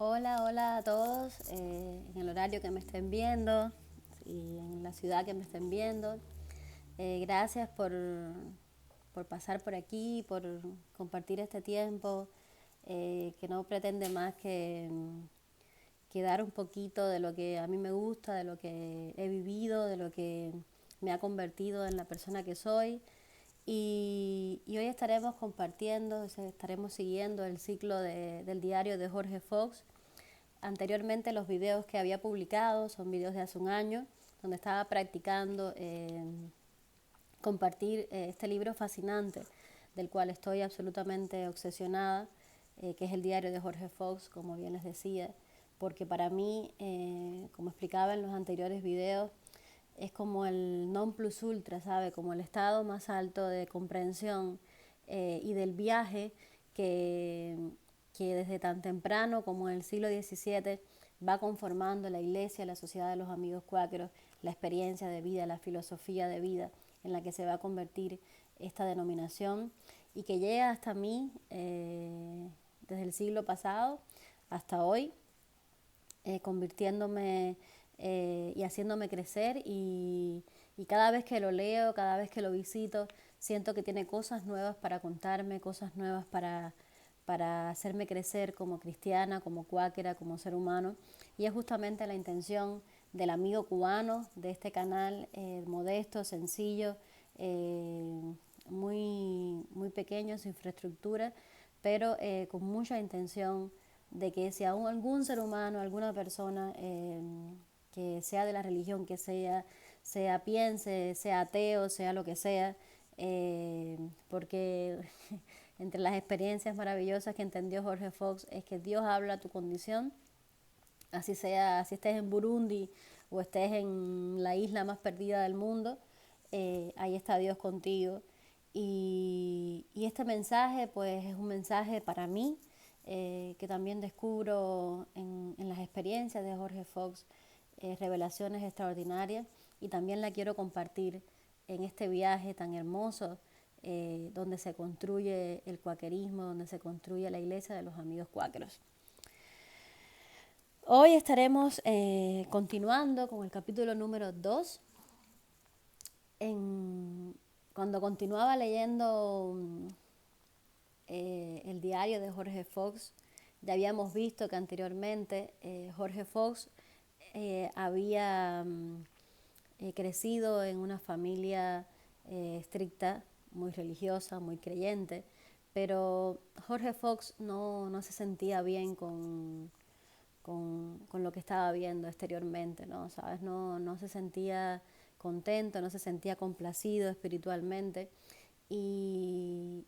Hola, hola a todos, en el horario que me estén viendo y en la ciudad que me estén viendo. Gracias por pasar por aquí, por compartir este tiempo, que no pretende más que dar un poquito de lo que a mí me gusta, de lo que he vivido, de lo que me ha convertido en la persona que soy. Y hoy estaremos compartiendo, estaremos siguiendo el ciclo del diario de Jorge Fox. Anteriormente los videos que había publicado son videos de hace un año, donde estaba practicando compartir este libro fascinante, del cual estoy absolutamente obsesionada, que es el diario de Jorge Fox, como bien les decía, porque para mí, como explicaba en los anteriores videos, es como el non plus ultra, ¿sabe? Como el estado más alto de comprensión y del viaje que, que desde tan temprano como en el siglo XVII va conformando la iglesia, la sociedad de los amigos cuáqueros, la experiencia de vida, la filosofía de vida en la que se va a convertir esta denominación y que llega hasta mí desde el siglo pasado hasta hoy, convirtiéndome y haciéndome crecer y cada vez que lo leo, cada vez que lo visito, siento que tiene cosas nuevas para contarme, cosas nuevas para hacerme crecer como cristiana, como cuáquera, como ser humano. Y es justamente la intención del amigo cubano, de este canal modesto, sencillo, muy pequeño, sin infraestructura, pero con mucha intención de que si aún algún ser humano, alguna persona que sea de la religión que sea piense, sea ateo, sea lo que sea, porque entre las experiencias maravillosas que entendió Jorge Fox es que Dios habla a tu condición, así sea, si estés en Burundi o estés en la isla más perdida del mundo, ahí está Dios contigo. Y este mensaje pues es un mensaje para mí, que también descubro en las experiencias de Jorge Fox, revelaciones extraordinarias, y también la quiero compartir en este viaje tan hermoso, donde se construye el cuaquerismo, donde se construye la iglesia de los amigos cuáqueros. Hoy estaremos continuando con el capítulo número 2. Cuando continuaba leyendo el diario de Jorge Fox, ya habíamos visto que anteriormente Jorge Fox había crecido en una familia estricta, muy religiosa, muy creyente, pero Jorge Fox no se sentía bien con lo que estaba viendo exteriormente, ¿no? ¿Sabes? No se sentía contento, no se sentía complacido espiritualmente y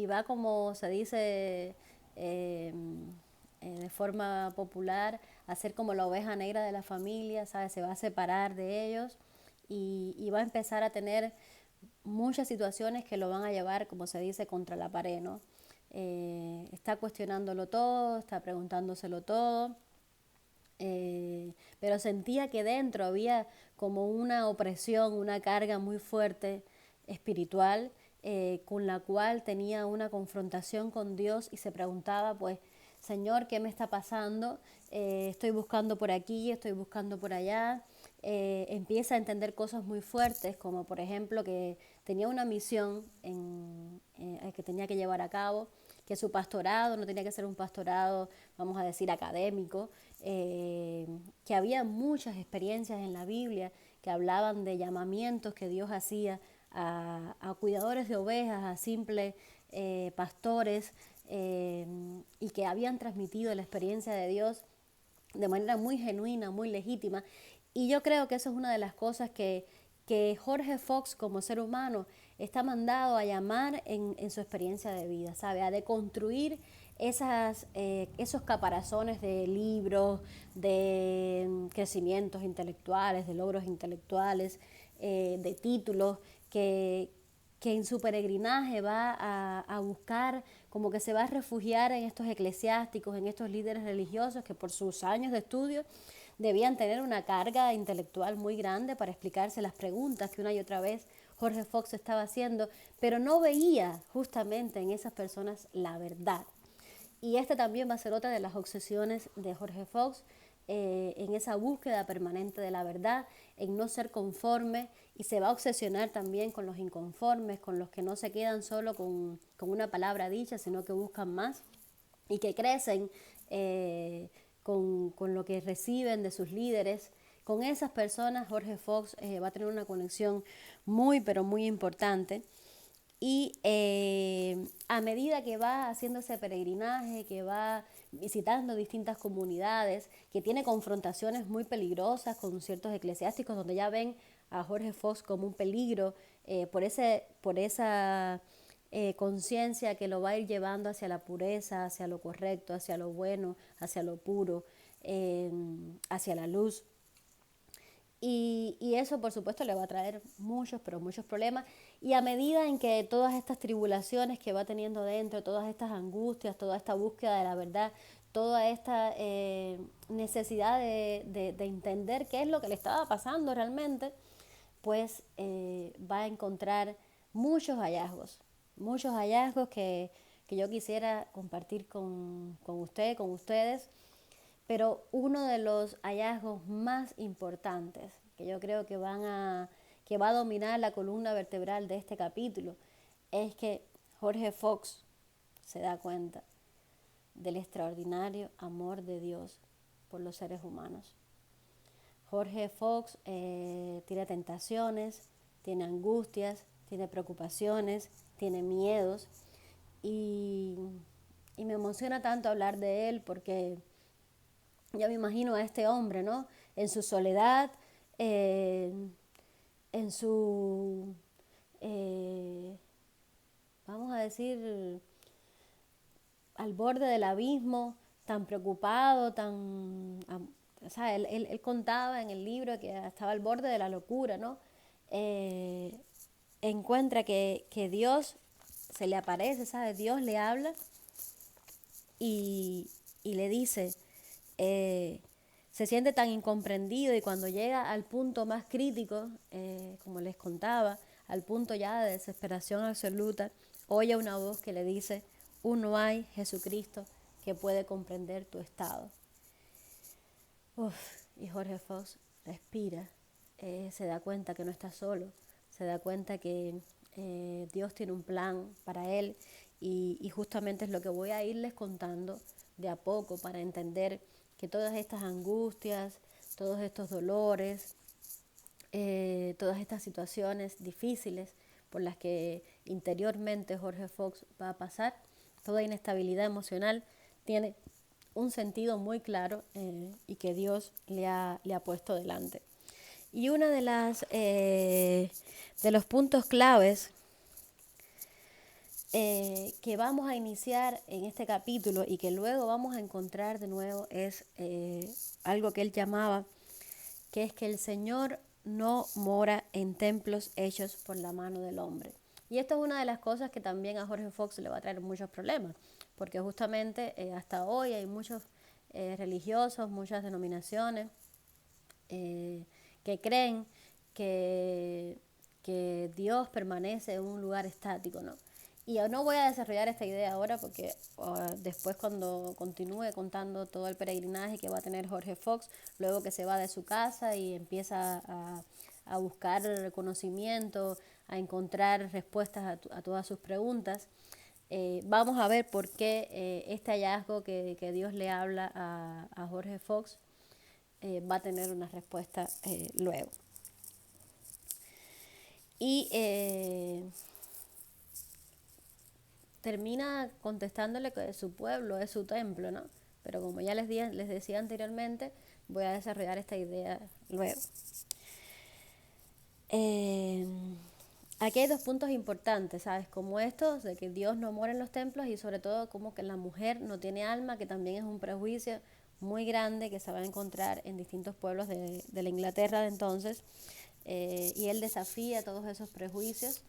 va, como se dice de forma popular, a ser como la oveja negra de la familia, ¿sabes? Se va a separar de ellos y va a empezar a tener muchas situaciones que lo van a llevar, como se dice, contra la pared, ¿no? Está cuestionándolo todo, está preguntándoselo todo, pero sentía que dentro había como una opresión, una carga muy fuerte espiritual, con la cual tenía una confrontación con Dios y se preguntaba, pues, Señor, ¿qué me está pasando? Estoy buscando por aquí, estoy buscando por allá. Empieza a entender cosas muy fuertes, como por ejemplo que tenía una misión que tenía que llevar a cabo, que su pastorado no tenía que ser un pastorado, vamos a decir, académico, que había muchas experiencias en la Biblia que hablaban de llamamientos que Dios hacía a cuidadores de ovejas, a simples pastores, y que habían transmitido la experiencia de Dios de manera muy genuina, muy legítima. Y yo creo que eso es una de las cosas que Jorge Fox como ser humano está mandado a llamar en su experiencia de vida, ¿sabe? A deconstruir esos caparazones de libros, de crecimientos intelectuales, de logros intelectuales, de títulos que en su peregrinaje va a buscar, como que se va a refugiar en estos eclesiásticos, en estos líderes religiosos que por sus años de estudio debían tener una carga intelectual muy grande para explicarse las preguntas que una y otra vez Jorge Fox estaba haciendo, pero no veía justamente en esas personas la verdad. Y esta también va a ser otra de las obsesiones de Jorge Fox, en esa búsqueda permanente de la verdad, en no ser conforme, y se va a obsesionar también con los inconformes, con los que no se quedan solo con una palabra dicha, sino que buscan más y que crecen con lo que reciben de sus líderes. Con esas personas Jorge Fox va a tener una conexión muy, pero muy importante. Y a medida que va haciendo ese peregrinaje, que va visitando distintas comunidades, que tiene confrontaciones muy peligrosas con ciertos eclesiásticos, donde ya ven a Jorge Fox como un peligro por esa conciencia que lo va a ir llevando hacia la pureza, hacia lo correcto, hacia lo bueno, hacia lo puro, hacia la luz. Y eso, por supuesto, le va a traer muchos, pero muchos problemas. Y a medida en que todas estas tribulaciones que va teniendo dentro, todas estas angustias, toda esta búsqueda de la verdad, toda esta necesidad de entender qué es lo que le estaba pasando realmente, pues va a encontrar muchos hallazgos que yo quisiera compartir con usted, con ustedes. Pero uno de los hallazgos más importantes que yo creo que que va a dominar la columna vertebral de este capítulo es que Jorge Fox se da cuenta del extraordinario amor de Dios por los seres humanos. Jorge Fox tiene tentaciones, tiene angustias, tiene preocupaciones, tiene miedos y me emociona tanto hablar de él porque ya me imagino a este hombre, ¿no? En su soledad, en su, eh, vamos a decir, al borde del abismo, tan preocupado, o sea, él contaba en el libro que estaba al borde de la locura, ¿no? Encuentra que Dios se le aparece, ¿sabes? Dios le habla y le dice, se siente tan incomprendido y cuando llega al punto más crítico, como les contaba, al punto ya de desesperación absoluta, oye una voz que le dice, uno hay, Jesucristo, que puede comprender tu estado. Uf, y Jorge Fox respira, se da cuenta que no está solo, se da cuenta que Dios tiene un plan para él y justamente es lo que voy a irles contando de a poco para entender que todas estas angustias, todos estos dolores, todas estas situaciones difíciles por las que interiormente Jorge Fox va a pasar, toda inestabilidad emocional tiene un sentido muy claro y que Dios le ha puesto delante. Y uno de los puntos claves que vamos a iniciar en este capítulo y que luego vamos a encontrar de nuevo es algo que él llamaba, que es que el Señor no mora en templos hechos por la mano del hombre. Y esto es una de las cosas que también a Jorge Fox le va a traer muchos problemas, porque justamente hasta hoy hay muchos religiosos, muchas denominaciones que creen que Dios permanece en un lugar estático, ¿no? Y yo no voy a desarrollar esta idea ahora porque después cuando continúe contando todo el peregrinaje que va a tener Jorge Fox, luego que se va de su casa y empieza a buscar conocimiento, a encontrar respuestas a todas sus preguntas, vamos a ver por qué este hallazgo que Dios le habla a Jorge Fox va a tener una respuesta luego. Y termina contestándole que su pueblo es su templo, ¿no? Pero como ya les decía anteriormente, voy a desarrollar esta idea luego. Aquí hay dos puntos importantes, ¿sabes? Como estos de que Dios no mora en los templos y sobre todo como que la mujer no tiene alma, que también es un prejuicio muy grande que se va a encontrar en distintos pueblos de la Inglaterra de entonces. Y él desafía todos esos prejuicios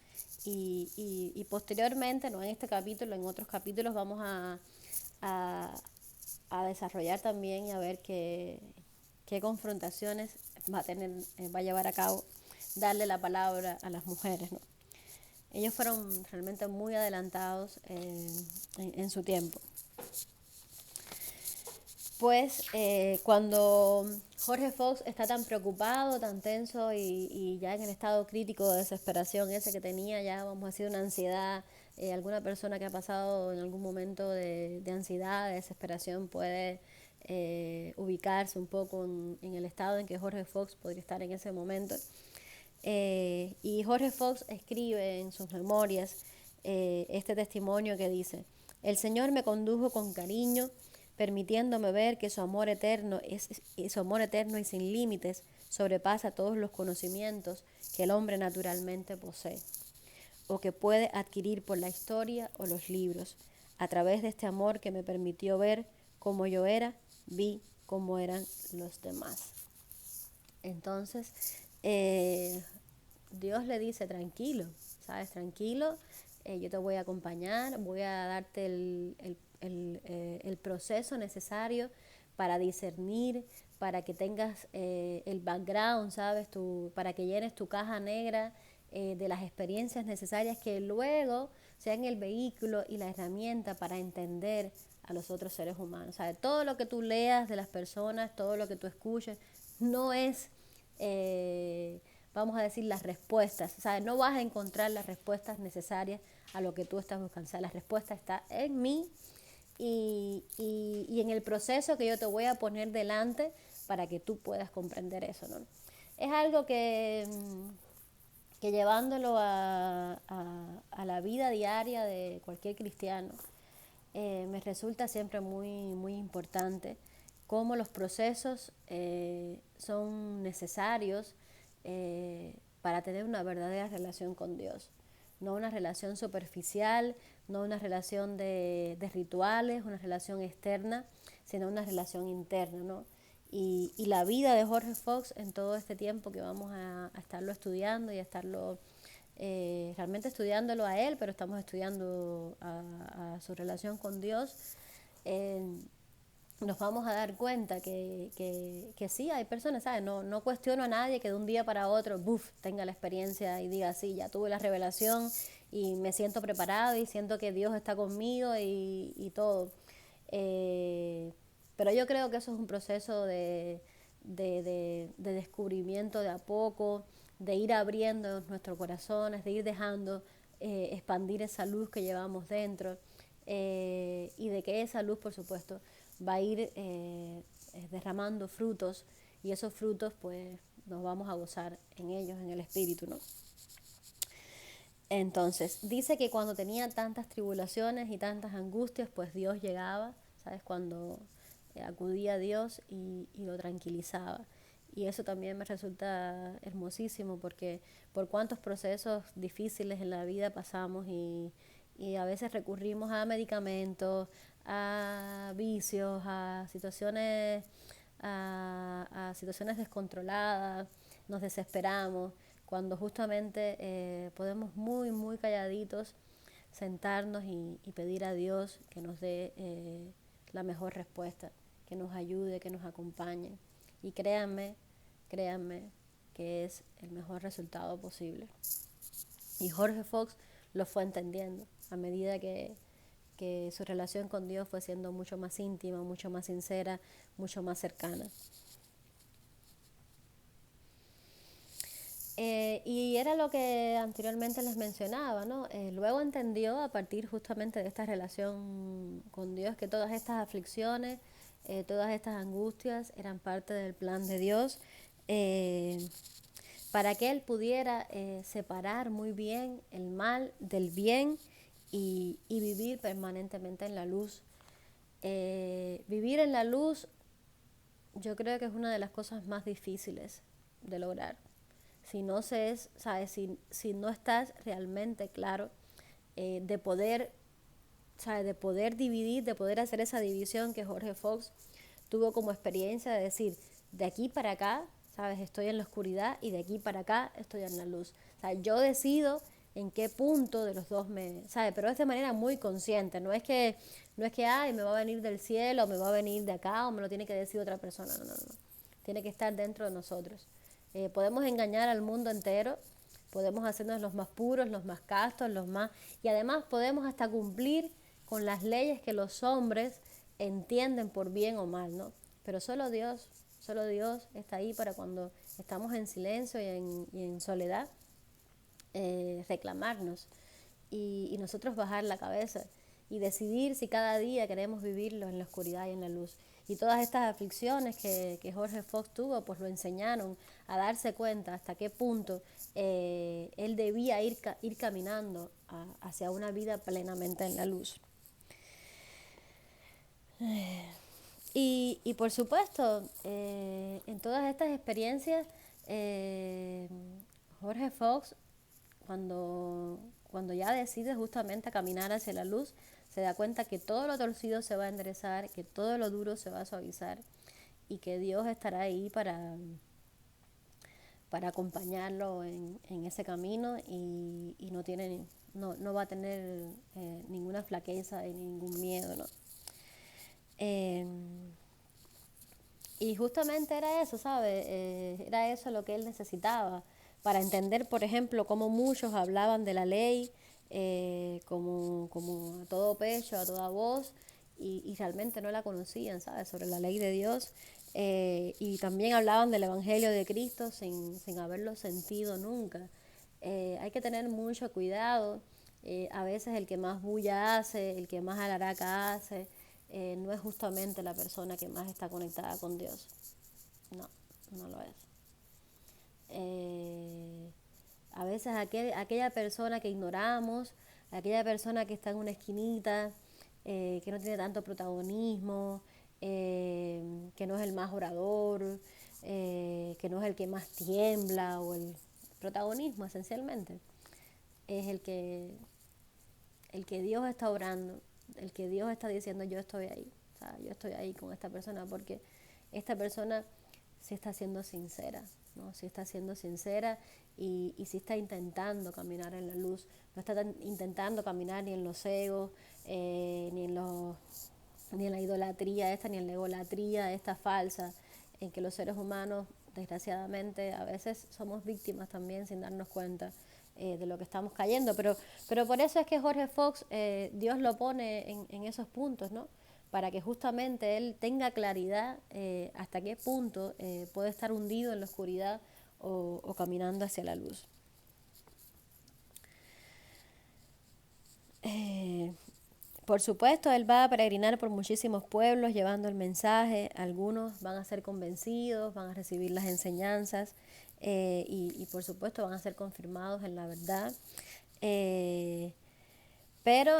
y posteriormente, no en este capítulo, en otros capítulos vamos a desarrollar también y a ver qué confrontaciones va a llevar a cabo darle la palabra a las mujeres, ¿no? Ellos fueron realmente muy adelantados en su tiempo. Pues cuando Jorge Fox está tan preocupado, tan tenso y ya en el estado crítico de desesperación ese que tenía, ya vamos a decir una ansiedad, alguna persona que ha pasado en algún momento de ansiedad, de desesperación puede ubicarse un poco en el estado en que Jorge Fox podría estar en ese momento. Y Jorge Fox escribe en sus memorias este testimonio que dice: el Señor me condujo con cariño, permitiéndome ver que su amor eterno su amor eterno y sin límites sobrepasa todos los conocimientos que el hombre naturalmente posee o que puede adquirir por la historia o los libros. A través de este amor que me permitió ver cómo yo era, vi cómo eran los demás. Entonces, Dios le dice: tranquilo, ¿sabes? Tranquilo, yo te voy a acompañar, voy a darte el proceso necesario para discernir, para que tengas el background, ¿sabes? Para que llenes tu caja negra de las experiencias necesarias que luego sean el vehículo y la herramienta para entender a los otros seres humanos. ¿Sabes? Todo lo que tú leas de las personas, todo lo que tú escuches, no es, vamos a decir, las respuestas. ¿Sabes? No vas a encontrar las respuestas necesarias a lo que tú estás buscando. O sea, la respuesta está en mí y en el proceso que yo te voy a poner delante para que tú puedas comprender eso, ¿no? Es algo que llevándolo a la vida diaria de cualquier cristiano, me resulta siempre muy importante cómo los procesos son necesarios para tener una verdadera relación con Dios. No una relación superficial, no una relación de rituales, una relación externa, sino una relación interna, ¿no? Y la vida de Jorge Fox en todo este tiempo que vamos a estarlo estudiando y a estarlo realmente estudiándolo a él, pero estamos estudiando a su relación con Dios, eh, nos vamos a dar cuenta que sí, hay personas, ¿sabes? No cuestiono a nadie que de un día para otro, tenga la experiencia y diga: sí, ya tuve la revelación y me siento preparado y siento que Dios está conmigo y todo. Eh, pero yo creo que eso es un proceso de descubrimiento de a poco, de ir abriendo nuestros corazones, de ir dejando expandir esa luz que llevamos dentro, y de que esa luz, por supuesto, va a ir derramando frutos, y esos frutos pues nos vamos a gozar en ellos, en el Espíritu, ¿no? Entonces, dice que cuando tenía tantas tribulaciones y tantas angustias, pues Dios llegaba, ¿sabes? Cuando acudía a Dios y lo tranquilizaba. Y eso también me resulta hermosísimo, porque por cuántos procesos difíciles en la vida pasamos y a veces recurrimos a medicamentos, a vicios, a situaciones descontroladas, nos desesperamos, cuando justamente podemos muy calladitos sentarnos y pedir a Dios que nos dé la mejor respuesta, que nos ayude, que nos acompañe. Y créanme que es el mejor resultado posible. Y Jorge Fox lo fue entendiendo a medida que su relación con Dios fue siendo mucho más íntima, mucho más sincera, mucho más cercana. Y era lo que anteriormente les mencionaba, ¿no? Luego entendió, a partir justamente de esta relación con Dios, que todas estas aflicciones, todas estas angustias eran parte del plan de Dios, para que Él pudiera separar muy bien el mal del bien y vivir permanentemente en la luz. Vivir en la luz, yo creo que es una de las cosas más difíciles de lograr. Si no se es, ¿sabes? Si no estás realmente claro de poder, ¿sabes? De poder dividir, de poder hacer esa división que Jorge Fox tuvo como experiencia, de decir: de aquí para acá, ¿sabes? Estoy en la oscuridad, y de aquí para acá estoy en la luz. O sea, yo decido en qué punto de los dos ¿sabes? Pero es de manera muy consciente, no es que ay, me va a venir del cielo, o me va a venir de acá, o me lo tiene que decir otra persona, no. Tiene que estar dentro de nosotros. Podemos engañar al mundo entero, podemos hacernos los más puros, los más castos, y además podemos hasta cumplir con las leyes que los hombres entienden por bien o mal, ¿no? Pero solo Dios está ahí para cuando estamos en silencio y en soledad, reclamarnos y nosotros bajar la cabeza y decidir si cada día queremos vivirlo en la oscuridad y en la luz. Y todas estas aflicciones que Jorge Fox tuvo, pues lo enseñaron a darse cuenta hasta qué punto él debía ir caminando hacia una vida plenamente en la luz. Y por supuesto, en todas estas experiencias, eh, Jorge Fox, cuando ya decide justamente caminar hacia la luz, se da cuenta que todo lo torcido se va a enderezar, que todo lo duro se va a suavizar y que Dios estará ahí para acompañarlo en ese camino y no va a tener ninguna flaqueza y ningún miedo, ¿no? Eh, y justamente era eso, ¿sabes? Era eso lo que él necesitaba para entender, por ejemplo, cómo muchos hablaban de la ley como a todo pecho, a toda voz, y realmente no la conocían, ¿sabes? Sobre la ley de Dios. Y también hablaban del Evangelio de Cristo sin haberlo sentido nunca. Hay que tener mucho cuidado. A veces el que más bulla hace, el que más alaraca hace, no es justamente la persona que más está conectada con Dios. No, no lo es. Eh, a veces aquella persona que ignoramos, aquella persona que está en una esquinita, que no tiene tanto protagonismo, que no es el más orador, que no es el que más tiembla, o el protagonismo esencialmente, es el que Dios está orando, el que Dios está diciendo yo estoy ahí, o sea, yo estoy ahí con esta persona porque esta persona sí está siendo sincera, ¿no? Sí está siendo sincera y sí está intentando caminar en la luz, no está intentando caminar ni en los egos, ni en la idolatría esta, ni en la egolatría esta falsa, en que los seres humanos, desgraciadamente, a veces somos víctimas también sin darnos cuenta de lo que estamos cayendo. Pero por eso es que Jorge Fox, Dios lo pone en esos puntos, ¿no? Para que justamente él tenga claridad hasta qué punto puede estar hundido en la oscuridad o caminando hacia la luz. Eh, Por supuesto, él va a peregrinar por muchísimos pueblos llevando el mensaje. Algunos van a ser convencidos, van a recibir las enseñanzas y por supuesto van a ser confirmados en la verdad. Eh, pero,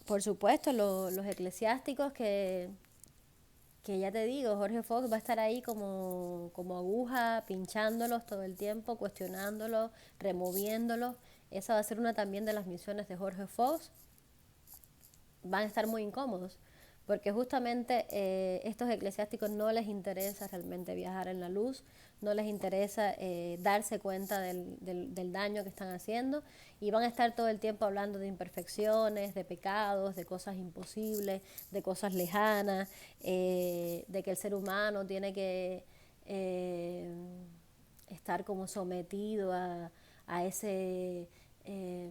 por supuesto, los eclesiásticos que ya te digo, Jorge Fox va a estar ahí como aguja, pinchándolos todo el tiempo, cuestionándolos, removiéndolos. Esa va a ser una también de las misiones de Jorge Fox. Van a estar muy incómodos, porque justamente estos eclesiásticos no les interesa realmente viajar en la luz, no les interesa darse cuenta del daño que están haciendo y van a estar todo el tiempo hablando de imperfecciones, de pecados, de cosas imposibles, de cosas lejanas, de que el ser humano tiene que estar como sometido a ese... Eh,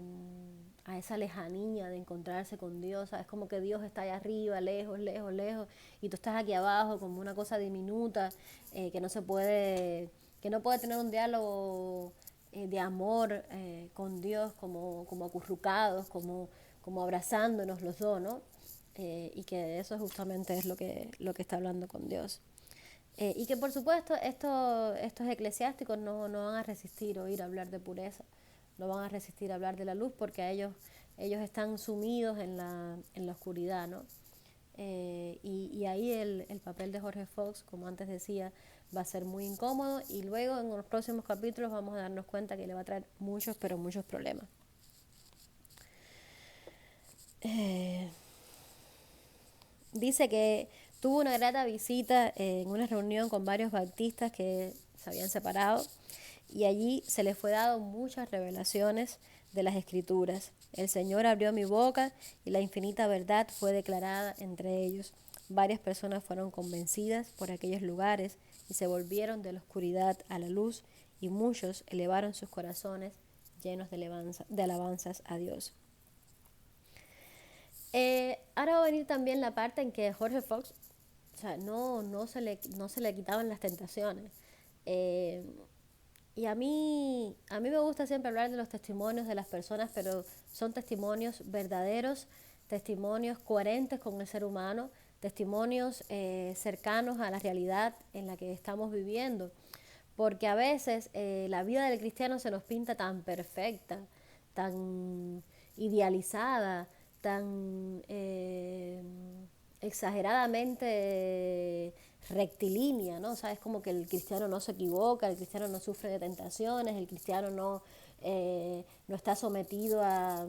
a esa lejanía de encontrarse con Dios, ¿sabes? Como que Dios está allá arriba, lejos, lejos, lejos, y tú estás aquí abajo como una cosa diminuta, que no se puede, que no puede tener un diálogo de amor con Dios, como acurrucados, como abrazándonos los dos, ¿no? Y que eso justamente es lo que está hablando con Dios. Y que por supuesto estos eclesiásticos no van a resistir oír hablar de pureza, no van a resistir hablar de la luz porque ellos están sumidos en la oscuridad, ¿no? Y ahí el papel de Jorge Fox, como antes decía, va a ser muy incómodo y luego en los próximos capítulos vamos a darnos cuenta que le va a traer muchos, pero muchos problemas. Eh, Dice que tuvo una grata visita en una reunión con varios bautistas que se habían separado y allí se les fue dado muchas revelaciones de las escrituras. El Señor abrió mi boca y la infinita verdad fue declarada entre ellos. Varias personas fueron convencidas por aquellos lugares y se volvieron de la oscuridad a la luz y muchos elevaron sus corazones llenos de alabanzas a Dios. Ahora va a venir también la parte en que Jorge Fox, o sea, no se le quitaban las tentaciones. Eh, y a mí me gusta siempre hablar de los testimonios de las personas, pero son testimonios verdaderos, testimonios coherentes con el ser humano, testimonios cercanos a la realidad en la que estamos viviendo. Porque a veces la vida del cristiano se nos pinta tan perfecta, tan idealizada, tan exageradamente rectilínea, ¿no? Sabes, como que el cristiano no se equivoca, el cristiano no sufre de tentaciones, el cristiano no está sometido a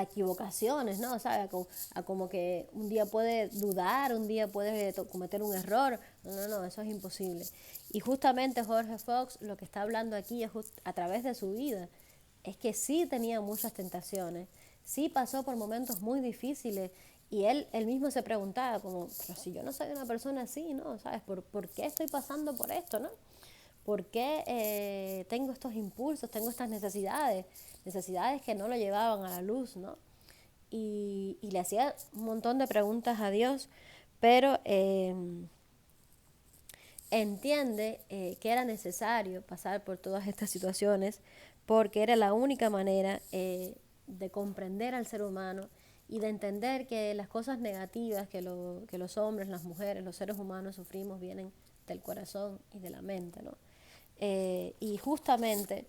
equivocaciones, ¿no? ¿Sabes? A como que un día puede dudar, un día puede cometer un error. No, eso es imposible. Y justamente Jorge Fox lo que está hablando aquí es a través de su vida, es que sí tenía muchas tentaciones, sí pasó por momentos muy difíciles y él mismo se preguntaba como, pero si yo no soy una persona así, ¿no? ¿Sabes? ¿Por qué estoy pasando por esto, no? ¿Por qué tengo estos impulsos, tengo estas necesidades? Necesidades que no lo llevaban a la luz, ¿no? Y le hacía un montón de preguntas a Dios, pero entiende que era necesario pasar por todas estas situaciones porque era la única manera de comprender al ser humano y de entender que las cosas negativas que los hombres, las mujeres, los seres humanos sufrimos vienen del corazón y de la mente, ¿no? Y justamente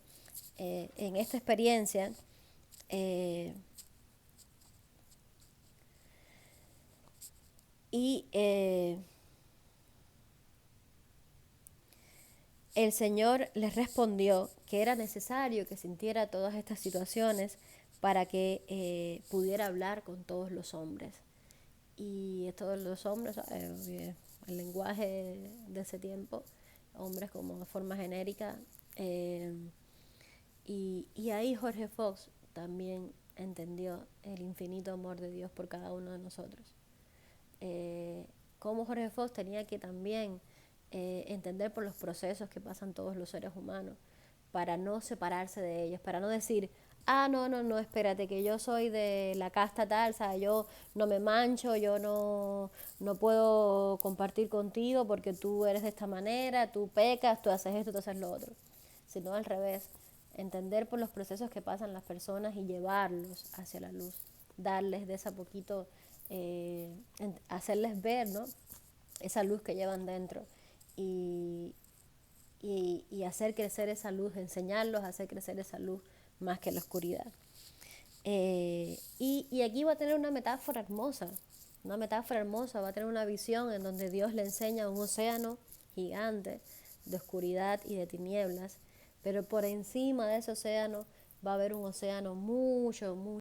en esta experiencia eh, y el Señor les respondió que era necesario que sintiera todas estas situaciones para que pudiera hablar con todos los hombres. Y todos los hombres, el lenguaje de ese tiempo, hombres como de forma genérica. eh, y ahí Jorge Fox también entendió el infinito amor de Dios por cada uno de nosotros. eh, Cómo Jorge Fox tenía que también entender por los procesos que pasan todos los seres humanos para no separarse de ellos, para no decir, no, espérate, que yo soy de la casta tal, o sea, yo no me mancho, yo no puedo compartir contigo porque tú eres de esta manera, tú pecas, tú haces esto, tú haces lo otro, sino al revés, entender por los procesos que pasan las personas y llevarlos hacia la luz, darles de esa poquito, hacerles ver, ¿no? Esa luz que llevan dentro y, y hacer crecer esa luz, enseñarlos a hacer crecer esa luz más que la oscuridad. Y aquí va a tener una metáfora hermosa, va a tener una visión en donde Dios le enseña un océano gigante de oscuridad y de tinieblas, pero por encima de ese océano va a haber un océano mucho, mucho